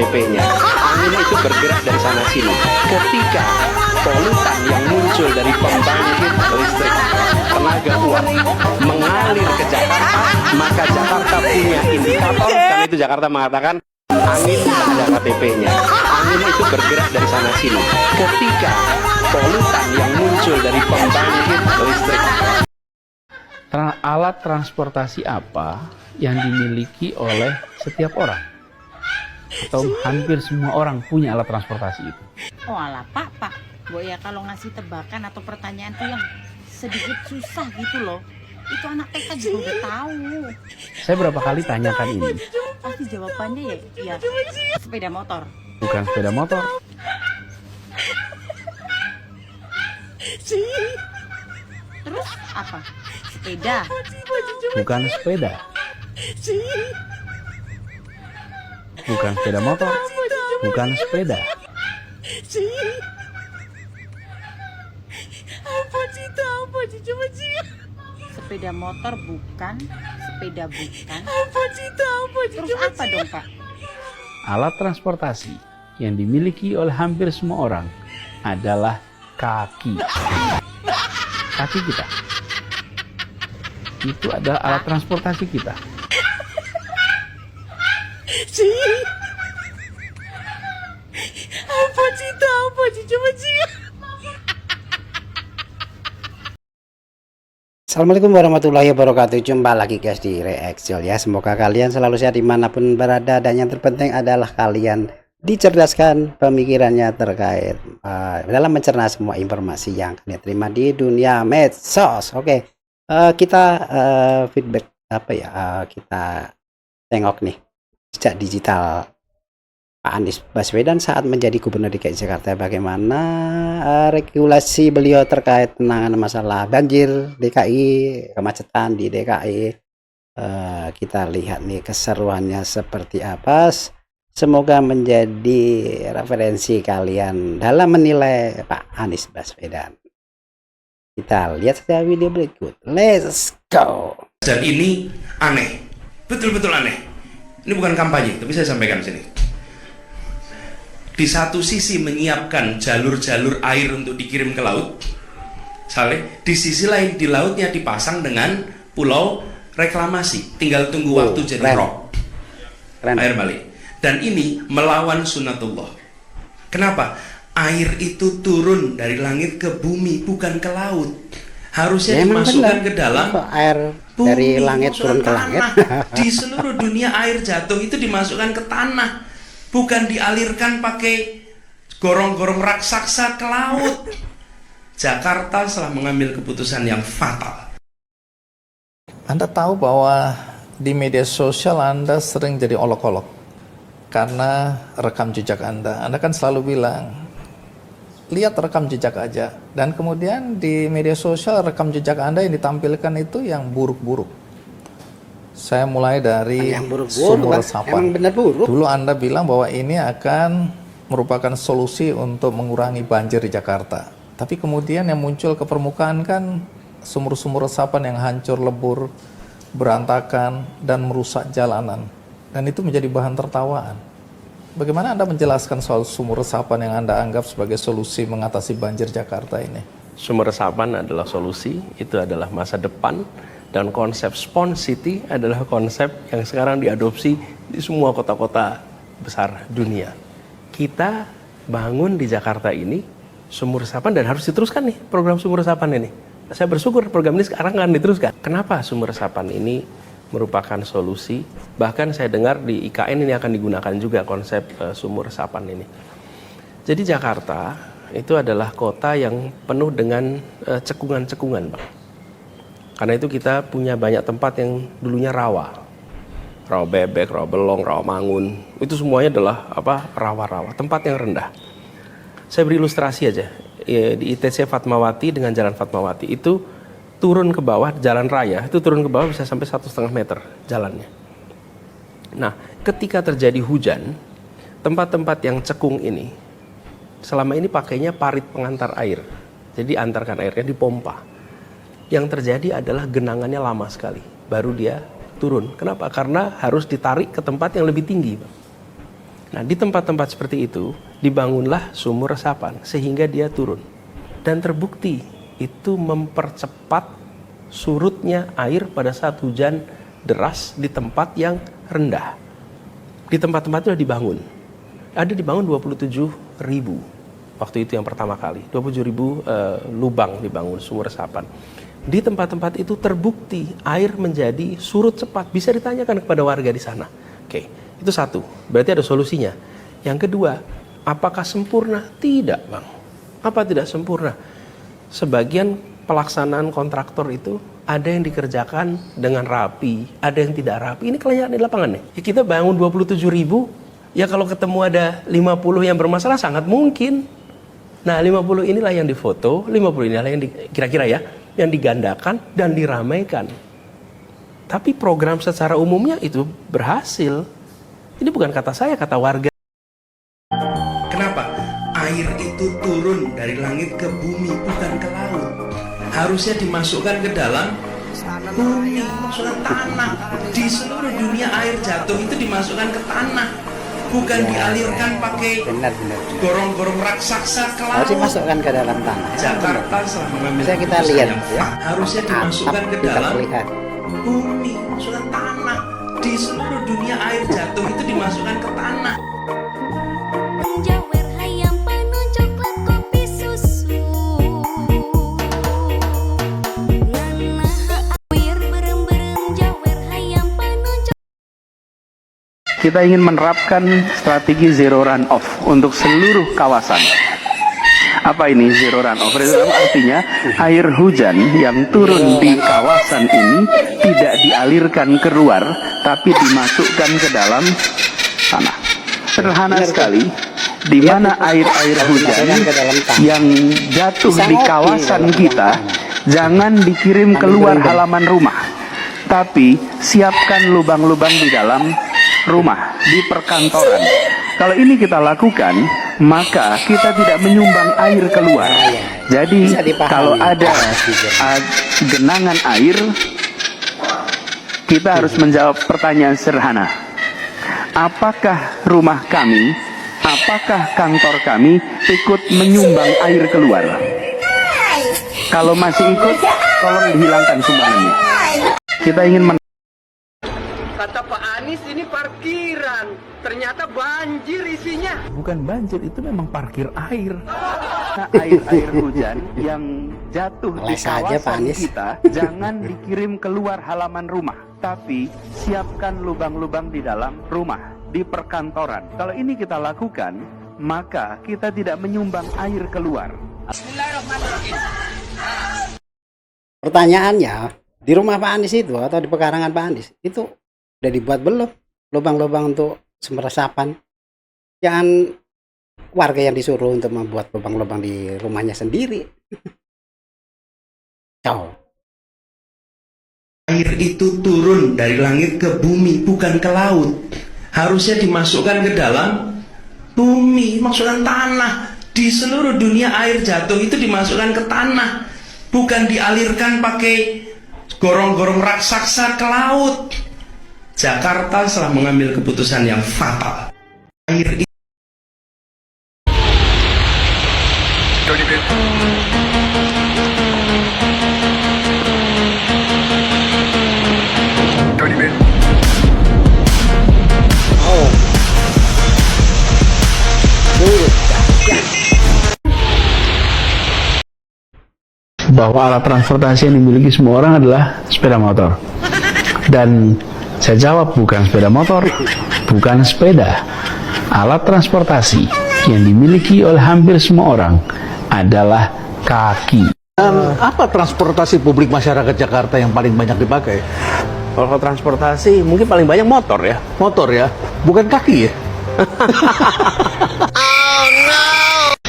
KTP-nya. Angin itu bergerak dari sana sini. Ketika polutan yang muncul dari pembangkit listrik tenaga uap mengalir ke Jakarta, maka Jakarta punya indikator, karena itu Jakarta mengatakan angin tidak ada KTP-nya. Angin itu bergerak dari sana sini. Ketika polutan yang muncul dari pembangkit listrik. Alat transportasi apa yang dimiliki oleh setiap orang? Atau hampir semua orang punya alat transportasi itu? Oh alah pak, Bu ya kalau ngasih tebakan atau pertanyaan tuh yang sedikit susah gitu loh. Itu anak TK juga udah tahu. Saya berapa kali tanyakan ini. Pasti jawabannya ya sepeda motor. Bukan sepeda motor. Terus apa? Sepeda. Bukan sepeda. Bukan sepeda motor. Bukan sepeda. Sepeda motor bukan, sepeda bukan. Terus apa dong pak? Alat transportasi yang dimiliki oleh hampir semua orang adalah kaki. Kaki kita. Itu adalah alat transportasi kita. Assalamualaikum warahmatullahi wabarakatuh. Jumpa lagi guys di Reaction ya. Semoga kalian selalu sehat dimanapun berada, dan yang terpenting adalah kalian dicerdaskan pemikirannya terkait dalam mencerna semua informasi yang kalian terima di dunia medsos. Oke, kita feedback apa ya, kita tengok nih jejak digital Pak Anies Baswedan saat menjadi Gubernur DKI Jakarta, bagaimana regulasi beliau terkait penanganan masalah banjir DKI, kemacetan di DKI. Kita lihat nih keseruannya seperti apa. Semoga menjadi referensi kalian dalam menilai Pak Anies Baswedan. Kita lihat saja video berikut. Let's go. Dan ini aneh, betul-betul aneh. Ini bukan kampanye, tapi saya sampaikan sini. Di satu sisi menyiapkan jalur-jalur air untuk dikirim ke laut, di sisi lain di lautnya dipasang dengan pulau reklamasi, tinggal tunggu waktu jadi rock, air balik. Dan ini melawan sunnatullah. Kenapa? Air itu turun dari langit ke bumi, bukan ke laut. Harusnya dimasukkan ke dalam air bumi, dari langit turun ke langit. Di seluruh dunia air jatuh itu dimasukkan ke tanah, bukan dialirkan pakai gorong-gorong raksasa ke laut. Jakarta telah mengambil keputusan yang fatal. Anda tahu bahwa di media sosial Anda sering jadi olok-olok karena rekam jejak Anda. Anda kan selalu bilang, lihat rekam jejak aja. Dan kemudian di media sosial rekam jejak Anda yang ditampilkan itu yang buruk-buruk. Saya mulai dari sumur resapan. Emang benar buruk. Dulu Anda bilang bahwa ini akan merupakan solusi untuk mengurangi banjir di Jakarta. Tapi kemudian yang muncul ke permukaan kan sumur-sumur resapan yang hancur lebur, berantakan, dan merusak jalanan. Dan itu menjadi bahan tertawaan. Bagaimana Anda menjelaskan soal sumur resapan yang Anda anggap sebagai solusi mengatasi banjir Jakarta ini? Sumur resapan adalah solusi, itu adalah masa depan, dan konsep Sponge City adalah konsep yang sekarang diadopsi di semua kota-kota besar dunia. Kita bangun di Jakarta ini sumur resapan, dan harus diteruskan nih program sumur resapan ini. Saya bersyukur program ini sekarang akan diteruskan. Kenapa sumur resapan ini merupakan solusi? Bahkan saya dengar di IKN ini akan digunakan juga konsep sumur resapan ini. Jadi Jakarta itu adalah kota yang penuh dengan cekungan-cekungan, Bang. Karena itu kita punya banyak tempat yang dulunya rawa. Rawa bebek, rawa belong, rawa mangun. Itu semuanya adalah rawa-rawa, tempat yang rendah. Saya beri ilustrasi aja. Di ITC Fatmawati dengan Jalan Fatmawati itu turun ke bawah, jalan raya itu turun ke bawah bisa sampai 1,5 meter jalannya. Nah, ketika terjadi hujan, tempat-tempat yang cekung ini selama ini pakainya parit pengantar air. Jadi antarkan airnya dipompa. Yang terjadi adalah genangannya lama sekali, baru dia turun. Kenapa? Karena harus ditarik ke tempat yang lebih tinggi, Bang. Nah, di tempat-tempat seperti itu dibangunlah sumur resapan sehingga dia turun. Dan terbukti itu mempercepat surutnya air pada saat hujan deras di tempat yang rendah. Di tempat-tempat itu sudah dibangun. Ada dibangun 27.000 waktu itu yang pertama kali. 27.000 lubang dibangun sumur resapan. Di tempat-tempat itu terbukti air menjadi surut cepat. Bisa ditanyakan kepada warga di sana. Oke, itu satu. Berarti ada solusinya. Yang kedua, apakah sempurna? Tidak, Bang. Apa tidak sempurna? Sebagian pelaksanaan kontraktor itu ada yang dikerjakan dengan rapi, ada yang tidak rapi. Ini kelihatan di lapangan nih. Ya, kita bangun 27.000, ya kalau ketemu ada 50 yang bermasalah sangat mungkin. Nah, 50 inilah yang difoto, 50 inilah yang kira-kira ya, yang digandakan dan diramaikan. Tapi program secara umumnya itu berhasil. Ini bukan kata saya, kata warga. Kenapa? Air itu turun dari langit ke bumi, bukan ke laut. Harusnya dimasukkan ke dalam bumi, maksudnya tanah. Di seluruh dunia air jatuh itu dimasukkan ke tanah, bukan dialirkan pakai gorong-gorong raksasa ke laut. Harus dimasukkan ke dalam tanah. Jakarta setelah mengambil Bisa kita keputusan lihat yang ya. harusnya dimasukkan ke Kita dalam lihat. bumi, maksudnya tanah. Di seluruh dunia air jatuh itu dimasukkan ke tanah. Jawer hayam panon coklat kopi susu Nganah awir berem-berem jawer hayam panon coklat. Kita ingin menerapkan strategi zero runoff untuk seluruh kawasan. Apa ini zero runoff? Zero runoff artinya air hujan yang turun di kawasan ini tidak dialirkan keluar, tapi dimasukkan ke dalam tanah. Sederhana sekali, di mana air-air hujan yang jatuh di kawasan kita jangan dikirim keluar halaman rumah, tapi siapkan lubang-lubang di dalam rumah, di perkantoran. Kalau ini kita lakukan, maka kita tidak menyumbang air keluar. Jadi kalau ada genangan air, kita harus menjawab pertanyaan sederhana. Apakah rumah kami, apakah kantor kami ikut menyumbang air keluar? Kalau masih ikut, tolong dihilangkan sumbangannya. Kita ingin Kata Pak Anies ini parkiran, ternyata banjir isinya. bukan banjir, itu memang parkir air. Nah, air hujan yang jatuh di Les aja, Pak kawasan Anies. kita jangan dikirim keluar halaman rumah, tapi siapkan lubang-lubang di dalam rumah, di perkantoran. Kalau ini kita lakukan, maka kita tidak menyumbang air keluar. Pertanyaannya, di rumah Pak Anies itu atau di pekarangan Pak Anies itu udah dibuat belum lubang-lubang untuk sumber resapan? Jangan warga yang disuruh untuk membuat lubang-lubang di rumahnya sendiri. Ciao. Air itu turun dari langit ke bumi, bukan ke laut. Harusnya dimasukkan ke dalam bumi, maksudnya tanah. Di seluruh dunia air jatuh itu dimasukkan ke tanah, bukan dialirkan pakai gorong-gorong raksasa ke laut. Jakarta setelah mengambil keputusan yang fatal. Air itu Bahwa alat transportasi yang dimiliki semua orang adalah sepeda motor. Dan saya jawab, bukan sepeda motor, bukan sepeda. Alat transportasi yang dimiliki oleh hampir semua orang adalah kaki. Apa transportasi publik masyarakat Jakarta yang paling banyak dipakai? Kalau transportasi mungkin paling banyak motor ya. Motor ya, bukan kaki ya?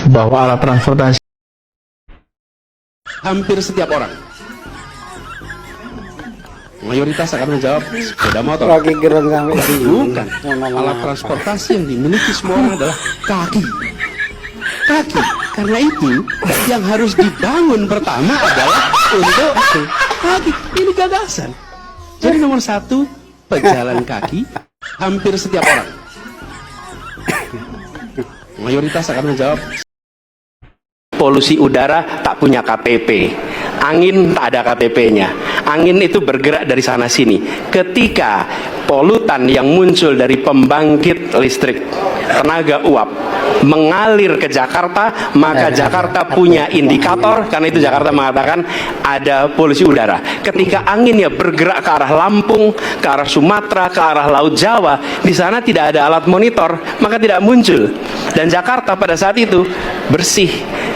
Bahwa alat transportasi Hampir setiap orang, mayoritas akan menjawab sepeda motor. Lagi gereng sampai sini. Bukan. Alat transportasi yang dimiliki semua orang adalah kaki. Kaki. Karena itu yang harus dibangun pertama adalah untuk kaki. Ini gagasan. Jadi nomor satu, pejalan kaki hampir setiap orang. Mayoritas akan menjawab polusi udara tak punya KTP, angin tak ada KTP-nya. Angin itu bergerak dari sana sini. Ketika polutan yang muncul dari pembangkit listrik tenaga uap mengalir ke Jakarta, maka Jakarta punya indikator, karena itu Jakarta mengatakan ada polusi udara. Ketika anginnya bergerak ke arah Lampung, ke arah Sumatera, ke arah Laut Jawa, di sana tidak ada alat monitor, maka tidak muncul. Dan Jakarta pada saat itu bersih.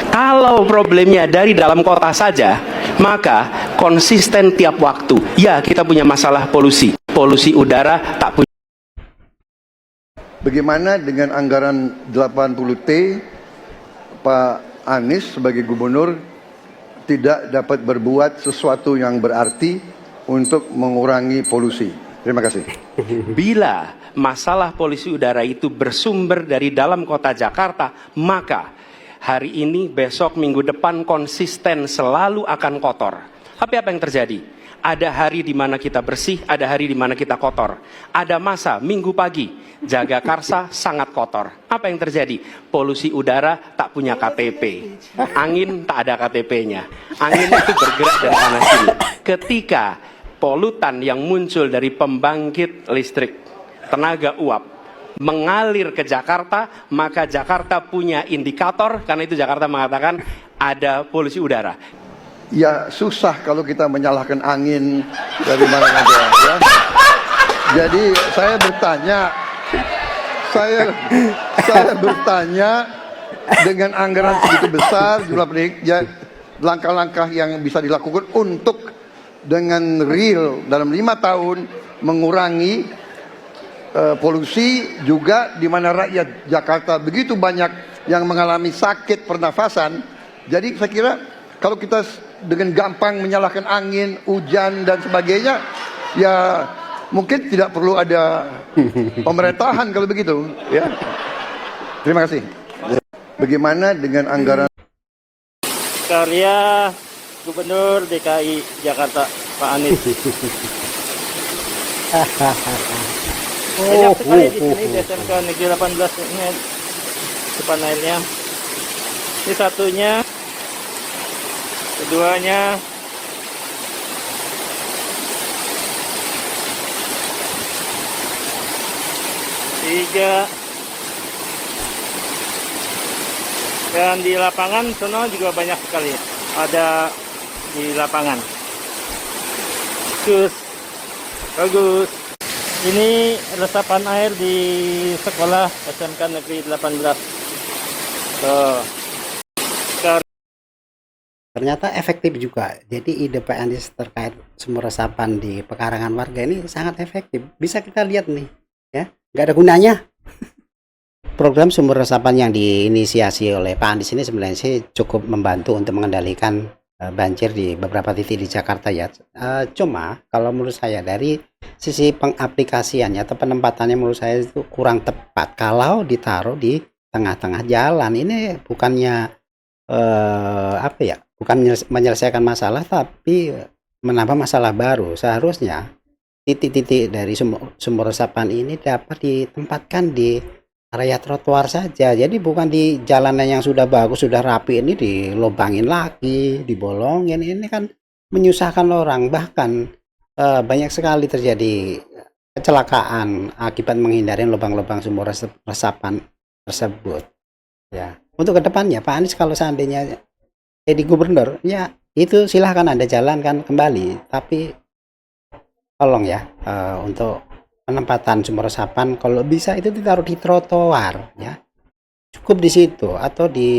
Kalau problemnya dari dalam kota saja, maka konsisten tiap waktu. Ya, kita punya masalah polusi. Polusi udara tak punya. Bagaimana dengan anggaran 80T, Pak Anies sebagai gubernur tidak dapat berbuat sesuatu yang berarti untuk mengurangi polusi? Terima kasih. Bila masalah polusi udara itu bersumber dari dalam kota Jakarta, maka hari ini, besok, minggu depan konsisten selalu akan kotor. Tapi apa yang terjadi? Ada hari di mana kita bersih, ada hari di mana kita kotor. Ada masa minggu pagi, Jagakarsa sangat kotor. Apa yang terjadi? Polusi udara tak punya KTP. Angin tak ada KTP-nya. Angin itu bergerak dari sana sini. Ketika polutan yang muncul dari pembangkit listrik tenaga uap mengalir ke Jakarta, maka Jakarta punya indikator, karena itu Jakarta mengatakan ada polusi udara. Ya susah kalau kita menyalahkan angin dari mana saja. Ya. Jadi saya bertanya dengan anggaran segitu besar, jumlah ya, langkah-langkah yang bisa dilakukan untuk dengan real dalam 5 tahun mengurangi polusi, juga di mana rakyat Jakarta begitu banyak yang mengalami sakit pernafasan. Jadi saya kira kalau kita dengan gampang menyalahkan angin, hujan dan sebagainya, ya mungkin tidak perlu ada pemerintahan kalau begitu, ya. Terima kasih. Bagaimana dengan anggaran karya Gubernur DKI Jakarta Pak Anies? Banyak sekali di sini di SMK Negeri 18 ini panelnya. Ini satunya, keduanya, tiga, dan di lapangan sono juga banyak sekali ada di lapangan. Bagus. Ini resapan air di sekolah SMK Negeri 18. Ternyata efektif juga. Jadi ide Pak Anies terkait sumur resapan di pekarangan warga ini sangat efektif. Bisa kita lihat nih, ya, nggak ada gunanya. Program sumur resapan yang diinisiasi oleh Pak Anies ini sebenarnya sih cukup membantu untuk mengendalikan banjir di beberapa titik di Jakarta, ya. Cuma kalau menurut saya dari sisi pengaplikasiannya atau penempatannya menurut saya itu kurang tepat kalau ditaruh di tengah-tengah jalan. Ini bukannya bukan menyelesaikan masalah, tapi menambah masalah baru. Seharusnya titik-titik dari sumur resapan ini dapat ditempatkan di area trotoar saja. Jadi bukan di jalanan yang sudah bagus, sudah rapi ini dilobangin lagi, dibolongin. Ini kan menyusahkan orang. Bahkan banyak sekali terjadi kecelakaan akibat menghindari lubang-lubang sumur resapan tersebut. Ya, untuk kedepannya Pak Anies kalau seandainya jadi gubernur, ya itu silahkan Anda jalankan kembali. Tapi tolong ya, untuk penempatan sumur resapan kalau bisa itu ditaruh di trotoar, ya. Cukup di situ atau di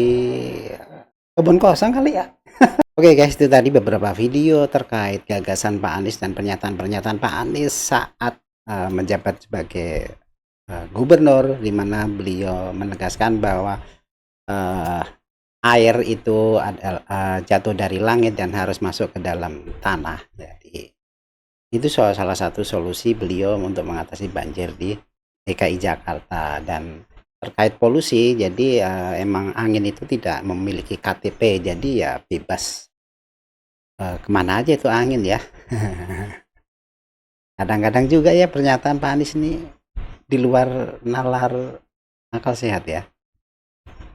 kebun kosong kali ya. Oke guys, itu tadi beberapa video terkait gagasan Pak Anies dan pernyataan-pernyataan Pak Anies saat menjabat sebagai gubernur, di mana beliau menegaskan bahwa air itu adalah jatuh dari langit dan harus masuk ke dalam tanah. Jadi itu salah satu solusi beliau untuk mengatasi banjir di DKI Jakarta. Dan terkait polusi, jadi emang angin itu tidak memiliki KTP, jadi ya bebas kemana aja itu angin, ya. Kadang-kadang juga ya pernyataan Pak Anies ini di luar nalar akal sehat ya.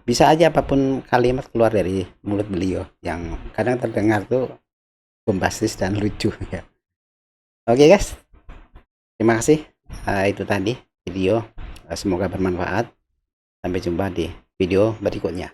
Bisa aja apapun kalimat keluar dari mulut beliau yang kadang terdengar tuh bombastis dan lucu ya. Oke guys, terima kasih. Itu tadi video, semoga bermanfaat. Sampai jumpa di video berikutnya.